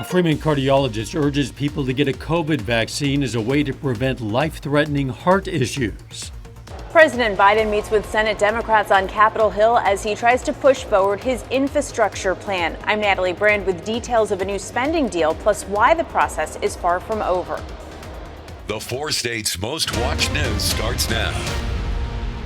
A Freeman cardiologist urges people to get a COVID vaccine as a way to prevent life-threatening heart issues. President Biden meets with Senate Democrats on Capitol Hill as he tries to push forward his infrastructure plan. I'm Natalie Brand with details of a new spending deal, plus why the process is far from over. The 4 states' most watched news starts now.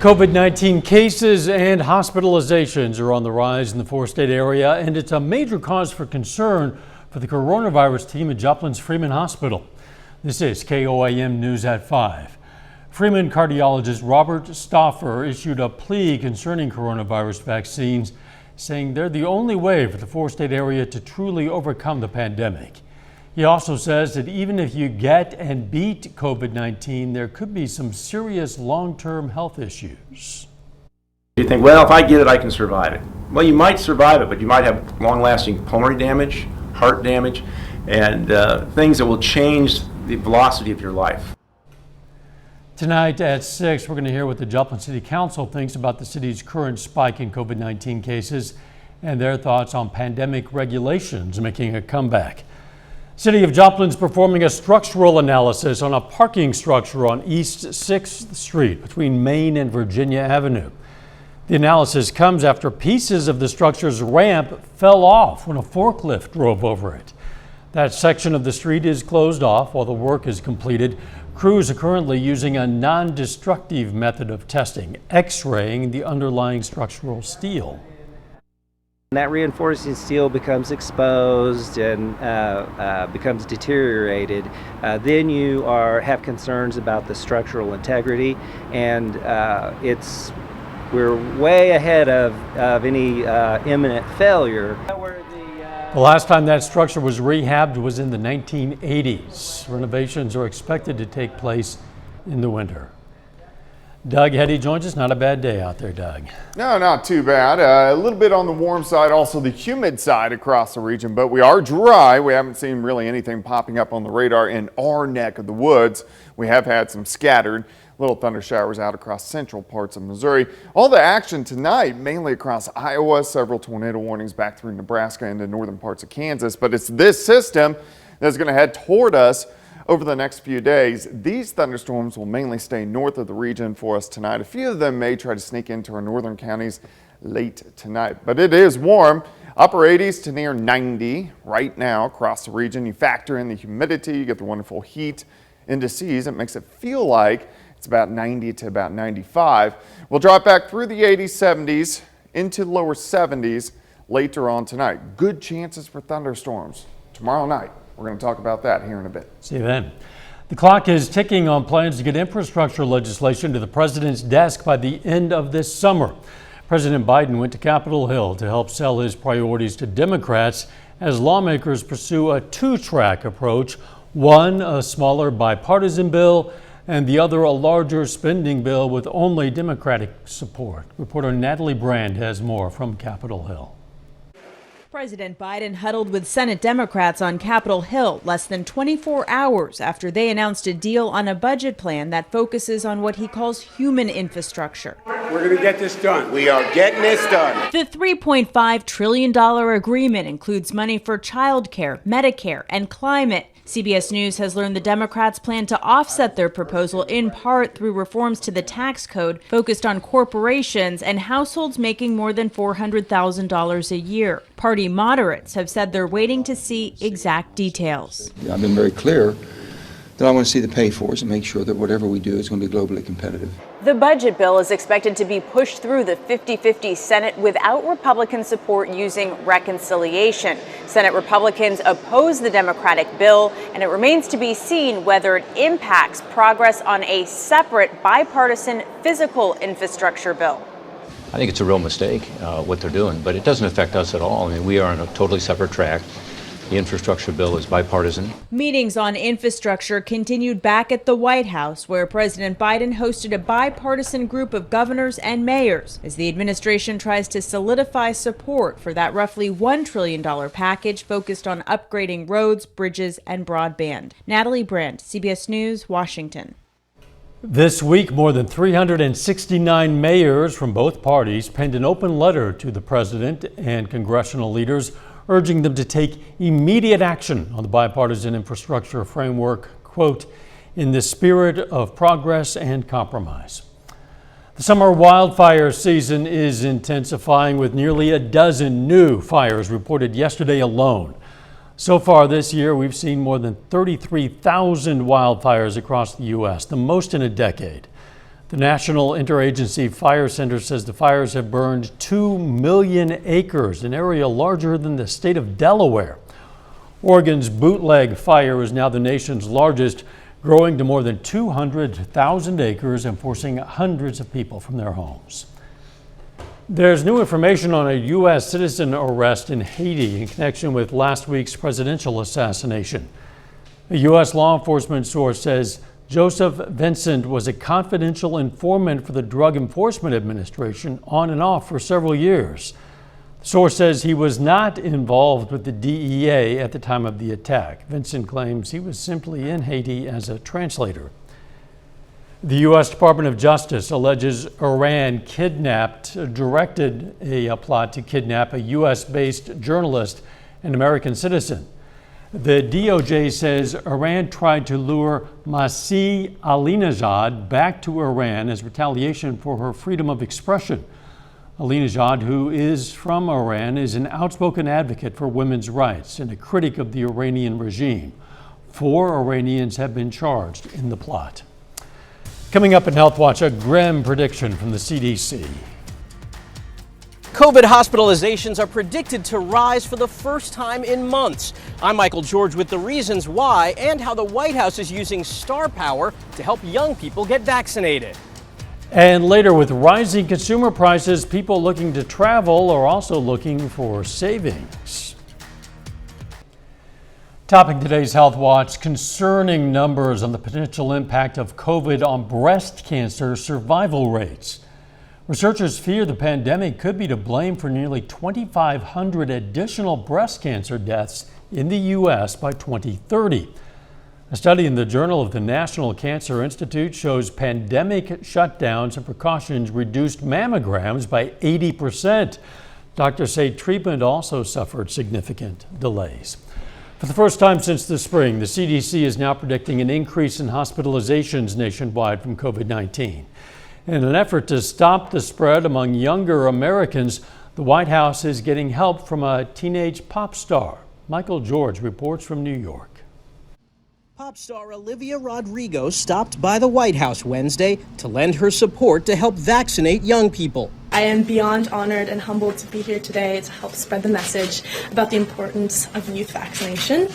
COVID-19 cases and hospitalizations are on the rise in the 4-state area, and it's a major cause for concern for the coronavirus team at Joplin's Freeman Hospital. This is KOAM News at 5. Freeman cardiologist Robert Stauffer issued a plea concerning coronavirus vaccines, saying they're the only way for the 4-state area to truly overcome the pandemic. He also says that even if you get and beat COVID-19, there could be some serious long-term health issues. You think, well, if I get it, I can survive it. Well, you might survive it, but you might have long-lasting pulmonary damage, heart damage, and things that will change the velocity of your life. Tonight at 6, we're going to hear what the Joplin City Council thinks about the city's current spike in COVID-19 cases and their thoughts on pandemic regulations making a comeback. City of Joplin's performing a structural analysis on a parking structure on East 6th Street between Main and Virginia Avenue. The analysis comes after pieces of the structure's ramp fell off when a forklift drove over it. That section of the street is closed off while the work is completed. Crews are currently using a non-destructive method of testing, X-raying the underlying structural steel. That reinforcing steel becomes exposed and becomes deteriorated. Then you have concerns about the structural integrity, and we're way ahead of any imminent failure. The last time that structure was rehabbed was in the 1980s. Renovations are expected to take place in the winter. Doug Heddy joins us. Not a bad day out there, Doug. No, not too bad. A little bit on the warm side, also the humid side across the region, but we are dry. We haven't seen really anything popping up on the radar in our neck of the woods. We have had some scattered little thunder showers out across central parts of Missouri. All the action tonight, mainly across Iowa, several tornado warnings back through Nebraska into northern parts of Kansas, but it's this system that's going to head toward us over the next few days. These thunderstorms will mainly stay north of the region for us tonight. A few of them may try to sneak into our northern counties late tonight, but it is warm. Upper 80s to near 90 right now across the region. You factor in the humidity, you get the wonderful heat indices. It makes it feel like it's about 90 to about 95. We'll drop back through the 80s, 70s into the lower 70s later on tonight. Good chances for thunderstorms tomorrow night. We're going to talk about that here in a bit. See you then. The clock is ticking on plans to get infrastructure legislation to the president's desk by the end of this summer. President Biden went to Capitol Hill to help sell his priorities to Democrats as lawmakers pursue a two-track approach. One, a smaller bipartisan bill, and the other, a larger spending bill with only Democratic support. Reporter Natalie Brand has more from Capitol Hill. President Biden huddled with Senate Democrats on Capitol Hill less than 24 hours after they announced a deal on a budget plan that focuses on what he calls human infrastructure. We're going to get this done. We are getting this done. The $3.5 trillion agreement includes money for childcare, Medicare, and climate. CBS News has learned the Democrats plan to offset their proposal in part through reforms to the tax code focused on corporations and households making more than $400,000 a year. Party moderates have said they're waiting to see exact details. I've been very clear that I want to see the pay-fors and make sure that whatever we do is going to be globally competitive. The budget bill is expected to be pushed through the 50-50 Senate without Republican support using reconciliation. Senate Republicans oppose the Democratic bill, and it remains to be seen whether it impacts progress on a separate bipartisan physical infrastructure bill. I think it's a real mistake, what they're doing, but it doesn't affect us at all. I mean, we are on a totally separate track. The infrastructure bill is bipartisan. Meetings on infrastructure continued back at the White House, where President Biden hosted a bipartisan group of governors and mayors as the administration tries to solidify support for that roughly $1 trillion package focused on upgrading roads, bridges, and broadband. Natalie Brand, CBS News, Washington. This week, more than 369 mayors from both parties penned an open letter to the president and congressional leaders urging them to take immediate action on the bipartisan infrastructure framework, quote, in the spirit of progress and compromise. The summer wildfire season is intensifying with nearly a dozen new fires reported yesterday alone. So far this year, we've seen more than 33,000 wildfires across the U.S., the most in a decade. The National Interagency Fire Center says the fires have burned 2 million acres, an area larger than the state of Delaware. Oregon's Bootleg Fire is now the nation's largest, growing to more than 200,000 acres and forcing hundreds of people from their homes. There's new information on a U.S. citizen arrest in Haiti in connection with last week's presidential assassination. A U.S. law enforcement source says Joseph Vincent was a confidential informant for the Drug Enforcement Administration on and off for several years. The source says he was not involved with the DEA at the time of the attack. Vincent claims he was simply in Haiti as a translator. The U.S. Department of Justice alleges Iran directed a plot to kidnap a U.S.-based journalist and American citizen. The DOJ says Iran tried to lure Masih Alinejad back to Iran as retaliation for her freedom of expression. Alinejad, who is from Iran, is an outspoken advocate for women's rights and a critic of the Iranian regime. 4 Iranians have been charged in the plot. Coming up in Health Watch, a grim prediction from the CDC. COVID hospitalizations are predicted to rise for the first time in months. I'm Michael George with the reasons why and how the White House is using star power to help young people get vaccinated. And later, with rising consumer prices, people looking to travel are also looking for savings. Topping today's Health Watch, concerning numbers on the potential impact of COVID on breast cancer survival rates. Researchers fear the pandemic could be to blame for nearly 2,500 additional breast cancer deaths in the U.S. by 2030. A study in the Journal of the National Cancer Institute shows pandemic shutdowns and precautions reduced mammograms by 80%. Doctors say treatment also suffered significant delays. For the first time since the spring, the CDC is now predicting an increase in hospitalizations nationwide from COVID-19. In an effort to stop the spread among younger Americans, the White House is getting help from a teenage pop star. Michael George reports from New York. Pop star Olivia Rodrigo stopped by the White House Wednesday to lend her support to help vaccinate young people. I am beyond honored and humbled to be here today to help spread the message about the importance of youth vaccination.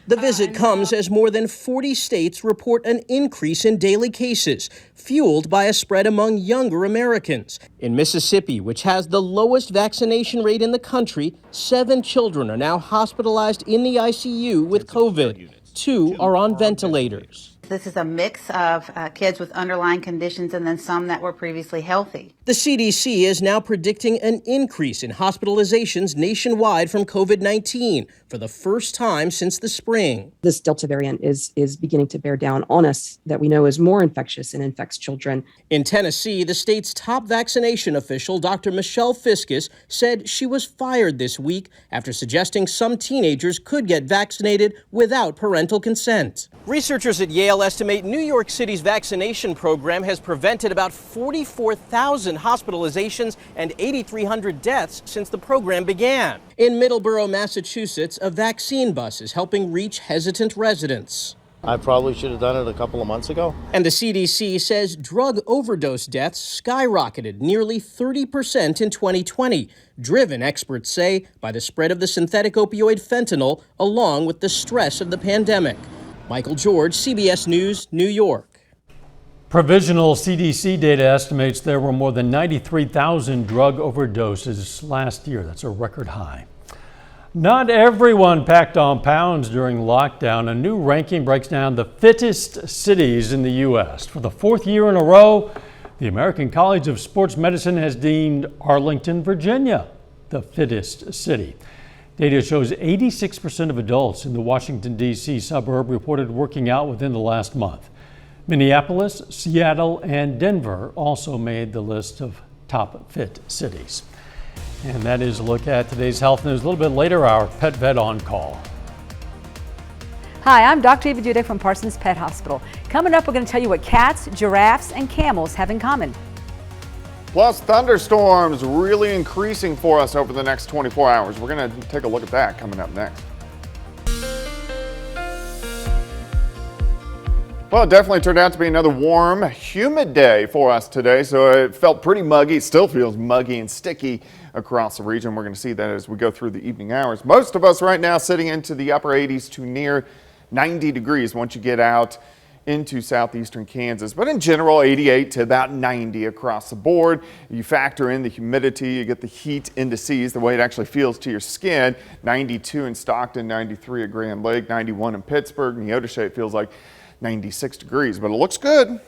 The visit comes as more than 40 states report an increase in daily cases, fueled by a spread among younger Americans. In Mississippi, which has the lowest vaccination rate in the country, 7 children are now hospitalized in the ICU with COVID. 2 are on ventilators. This is a mix of kids with underlying conditions and then some that were previously healthy. The CDC is now predicting an increase in hospitalizations nationwide from COVID-19 for the first time since the spring. This Delta variant is beginning to bear down on us that we know is more infectious and infects children. In Tennessee, the state's top vaccination official, Dr. Michelle Fiscus, said she was fired this week after suggesting some teenagers could get vaccinated without parental consent. Researchers at Yale estimate New York City's vaccination program has prevented about 44,000 hospitalizations and 8,300 deaths since the program began. In Middleborough, Massachusetts, a vaccine bus is helping reach hesitant residents. I probably should have done it a couple of months ago. And the CDC says drug overdose deaths skyrocketed nearly 30% in 2020, driven, experts say, by the spread of the synthetic opioid fentanyl along with the stress of the pandemic. Michael George, CBS News, New York. Provisional CDC data estimates there were more than 93,000 drug overdoses last year. That's a record high. Not everyone packed on pounds during lockdown. A new ranking breaks down the fittest cities in the U.S. For the 4th year in a row, the American College of Sports Medicine has deemed Arlington, Virginia, the fittest city. Data shows 86% of adults in the Washington, D.C. suburb reported working out within the last month. Minneapolis, Seattle, and Denver also made the list of top fit cities. And that is a look at today's health news. A little bit later, our pet vet on call. Hi, I'm Dr. Eva Dudek from Parsons Pet Hospital. Coming up, we're going to tell you what cats, giraffes, and camels have in common. Plus, thunderstorms really increasing for us over the next 24 hours. We're going to take a look at that coming up next. Well, it definitely turned out to be another warm, humid day for us today, so it felt pretty muggy. It still feels muggy and sticky across the region. We're going to see that as we go through the evening hours. Most of us right now sitting into the upper 80s to near 90 degrees once you get out into southeastern Kansas, but in general 88 to about 90 across the board. You factor in the humidity, you get the heat indices, the way it actually feels to your skin. 92 in Stockton, 93 at Grand Lake, 91 in Pittsburgh. Neodesha, it feels like 96 degrees, but it looks good.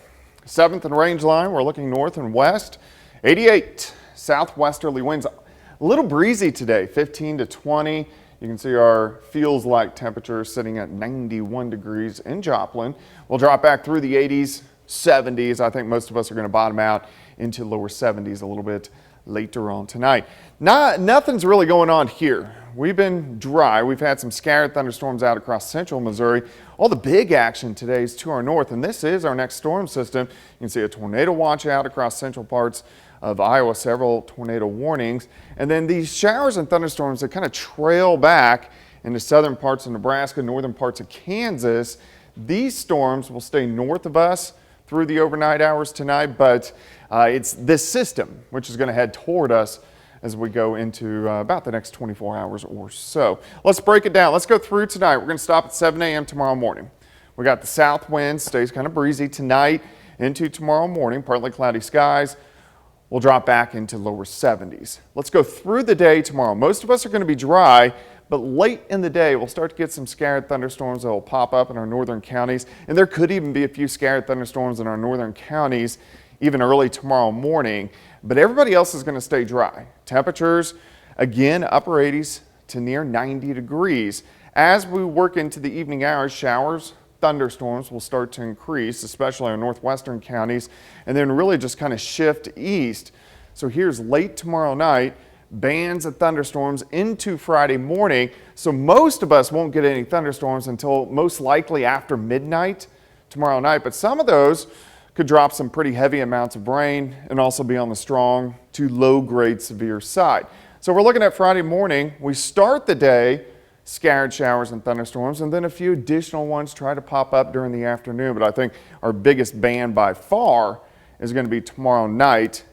7th and range line, we're looking north and west. 88 southwesterly winds, a little breezy today, 15 to 20. You can see our feels like temperature sitting at 91 degrees in Joplin. We'll drop back through the 80s, 70s. I think most of us are going to bottom out into lower 70s a little bit later on tonight. Nothing's really going on here. We've been dry. We've had some scattered thunderstorms out across central Missouri. All the big action today is to our north, and this is our next storm system. You can see a tornado watch out across central parts of Iowa, several tornado warnings. And then these showers and thunderstorms that kind of trail back into southern parts of Nebraska, northern parts of Kansas. These storms will stay north of us through the overnight hours tonight, but it's this system which is going to head toward us as we go into about the next 24 hours or so. Let's break it down. Let's go through tonight. We're going to stop at 7 a.m. tomorrow morning. We got the south wind, stays kind of breezy tonight into tomorrow morning, partly cloudy skies. We'll drop back into lower 70s. Let's go through the day tomorrow. Most of us are going to be dry, but late in the day, we'll start to get some scattered thunderstorms that will pop up in our northern counties, and there could even be a few scattered thunderstorms in our northern counties even early tomorrow morning, but everybody else is going to stay dry. Temperatures, again, upper 80s to near 90 degrees. As we work into the evening hours, showers, thunderstorms will start to increase, especially in northwestern counties, and then really just kind of shift east. So here's late tomorrow night, bands of thunderstorms into Friday morning. So most of us won't get any thunderstorms until most likely after midnight tomorrow night, but some of those could drop some pretty heavy amounts of rain and also be on the strong to low grade severe side. So we're looking at Friday morning. We start the day scattered showers and thunderstorms, and then a few additional ones try to pop up during the afternoon. But I think our biggest band by far is going to be tomorrow night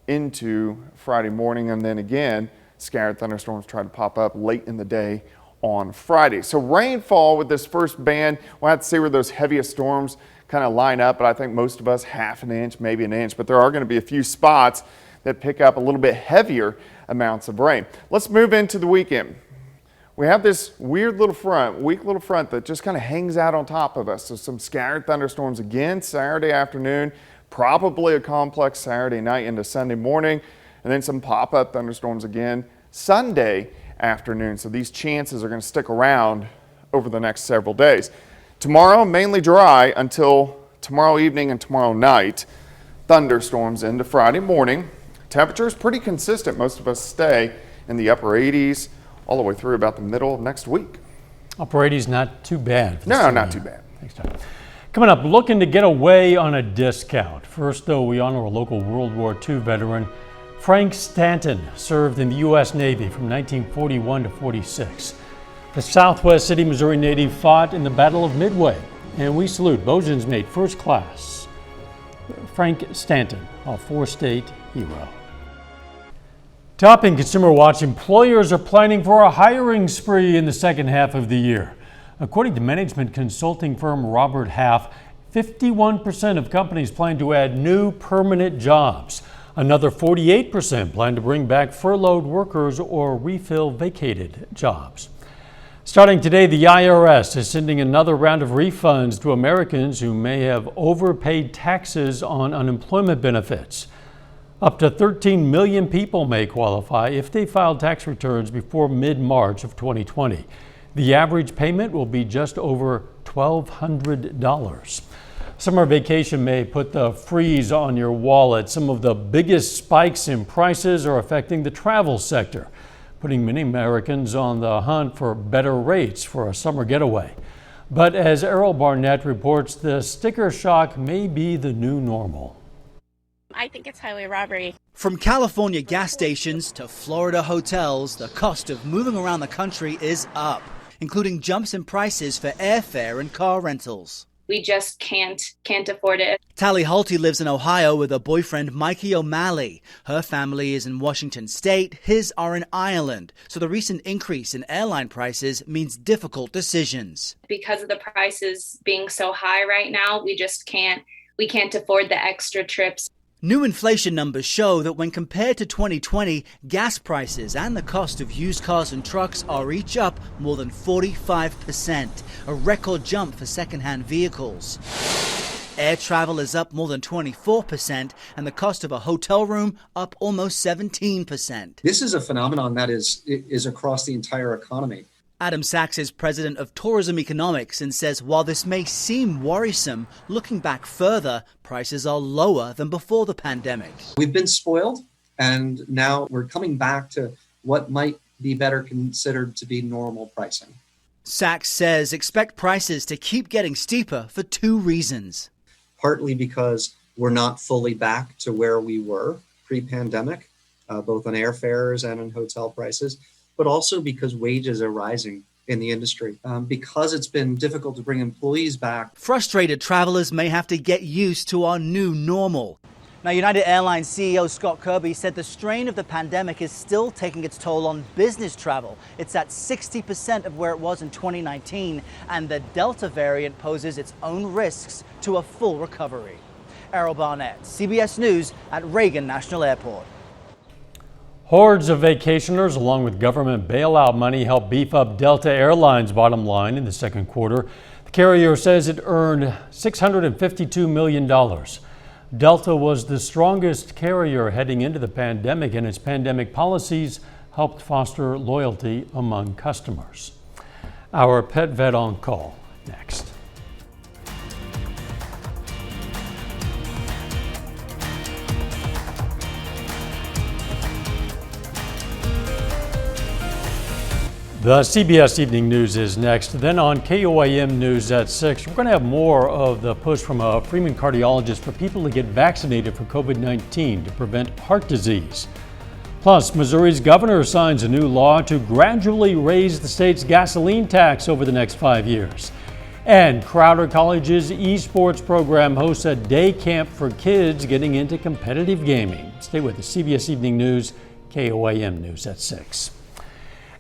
into Friday morning, and then again scattered thunderstorms try to pop up late in the day on Friday. So rainfall with this first band, we'll have to see where those heaviest storms kind of line up, but I think most of us half an inch, maybe an inch, but there are going to be a few spots that pick up a little bit heavier amounts of rain. Let's move into the weekend. We have this weird little front, weak little front that just kind of hangs out on top of us. So some scattered thunderstorms again Saturday afternoon, probably a complex Saturday night into Sunday morning, and then some pop-up thunderstorms again Sunday afternoon. So these chances are going to stick around over the next several days. Tomorrow, mainly dry until tomorrow evening and tomorrow night. Thunderstorms into Friday morning. Temperature is pretty consistent. Most of us stay in the upper 80s all the way through about the middle of next week. Upper 80s not too bad. No, not too bad. Thanks, Tom. Coming up, looking to get away on a discount. First, though, we honor a local World War II veteran. Frank Stanton served in the U.S. Navy from 1941 to 46. The Southwest City, Missouri native fought in the Battle of Midway, and we salute Bosun's Mate First Class Frank Stanton, a four-state hero. Topping Consumer Watch, employers are planning for a hiring spree in the second half of the year. According to management consulting firm Robert Half, 51% of companies plan to add new permanent jobs. Another 48% plan to bring back furloughed workers or refill vacated jobs. Starting today, the IRS is sending another round of refunds to Americans who may have overpaid taxes on unemployment benefits. Up to 13 million people may qualify if they filed tax returns before mid-March of 2020. The average payment will be just over $1,200. Summer vacation may put the freeze on your wallet. Some of the biggest spikes in prices are affecting the travel sector, putting many Americans on the hunt for better rates for a summer getaway. But as Errol Barnett reports, the sticker shock may be the new normal. I think it's highway robbery. From California gas stations to Florida hotels, the cost of moving around the country is up, including jumps in prices for airfare and car rentals. We just can't afford it. Tally Halty lives in Ohio with her boyfriend Mikey O'Malley. Her family is in Washington State, his are in Ireland. So the recent increase in airline prices means difficult decisions. Because of the prices being so high right now, we can't afford the extra trips. New inflation numbers show that when compared to 2020, gas prices and the cost of used cars and trucks are each up more than 45%, a record jump for second-hand vehicles. Air travel is up more than 24%, and the cost of a hotel room up almost 17%. This is a phenomenon that is across the entire economy. Adam Sachs is president of Tourism Economics and says while this may seem worrisome, looking back further, prices are lower than before the pandemic. We've been spoiled, and now we're coming back to what might be better considered to be normal pricing. Sachs says expect prices to keep getting steeper for two reasons. Partly because we're not fully back to where we were pre-pandemic, both on airfares and on hotel prices, but also because wages are rising in the industry. Because it's been difficult to bring employees back. Frustrated travelers may have to get used to our new normal. Now, United Airlines CEO Scott Kirby said the strain of the pandemic is still taking its toll on business travel. It's at 60% of where it was in 2019, and the Delta variant poses its own risks to a full recovery. Errol Barnett, CBS News at Reagan National Airport. Hordes of vacationers, along with government bailout money, helped beef up Delta Airlines' bottom line in the second quarter. The carrier says it earned $652 million. Delta was the strongest carrier heading into the pandemic, and its pandemic policies helped foster loyalty among customers. Our pet vet on call next. The CBS Evening News is next. Then on KOAM News at 6, we're going to have more of the push from a Freeman cardiologist for people to get vaccinated for COVID-19 to prevent heart disease. Plus, Missouri's governor signs a new law to gradually raise the state's gasoline tax over the next 5 years. And Crowder College's esports program hosts a day camp for kids getting into competitive gaming. Stay with us. CBS Evening News, KOAM News at 6.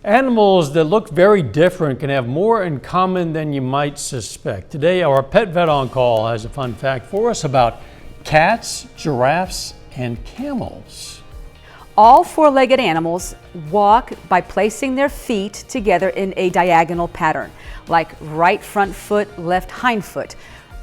Animals that look very different can have more in common than you might suspect. Today, our pet vet on call has a fun fact for us about cats, giraffes, and camels. All four-legged animals walk by placing their feet together in a diagonal pattern, like right front foot, left hind foot,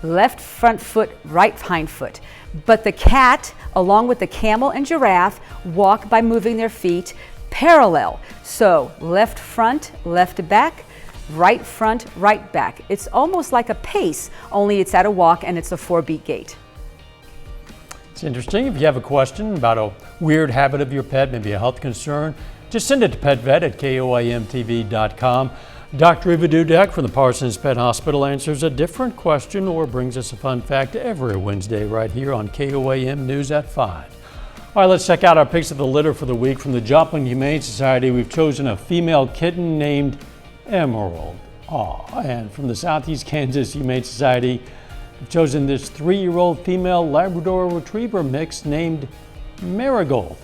left front foot, right hind foot. But the cat, along with the camel and giraffe, walk by moving their feet parallel. So left front, left back, right front, right back. It's almost like a pace, only it's at a walk and it's a 4-beat gait. It's interesting. If you have a question about a weird habit of your pet, maybe a health concern, just send it to petvet@koamtv.com. Dr. Eva Dudek from the Parsons Pet Hospital answers a different question or brings us a fun fact every Wednesday right here on KOAM News at 5. All right, let's check out our picks of the litter for the week. From the Joplin Humane Society, we've chosen a female kitten named Emerald. And from the Southeast Kansas Humane Society, we've chosen this 3-year-old female Labrador Retriever mix named Marigold.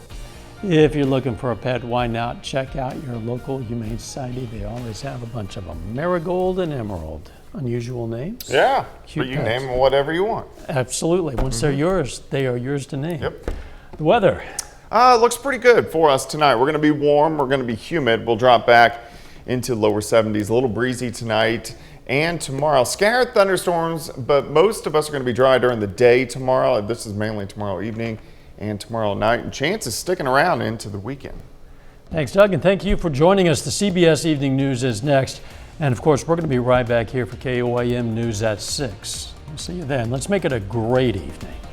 If you're looking for a pet, why not check out your local Humane Society? They always have a bunch of them. Marigold and Emerald. Unusual names. Yeah, cute but you can pets. name them whatever you want. Absolutely. Once they're yours, they are yours to name. Yep. The weather. Looks pretty good for us tonight. We're going to be warm. We're going to be humid. We'll drop back into lower 70s. A little breezy tonight and tomorrow. Scattered thunderstorms, but most of us are going to be dry during the day tomorrow. This is mainly tomorrow evening and tomorrow night. And chances sticking around into the weekend. Thanks, Doug, and thank you for joining us. The CBS Evening News is next. And of course, we're going to be right back here for KOAM News at 6. See you then. Let's make it a great evening.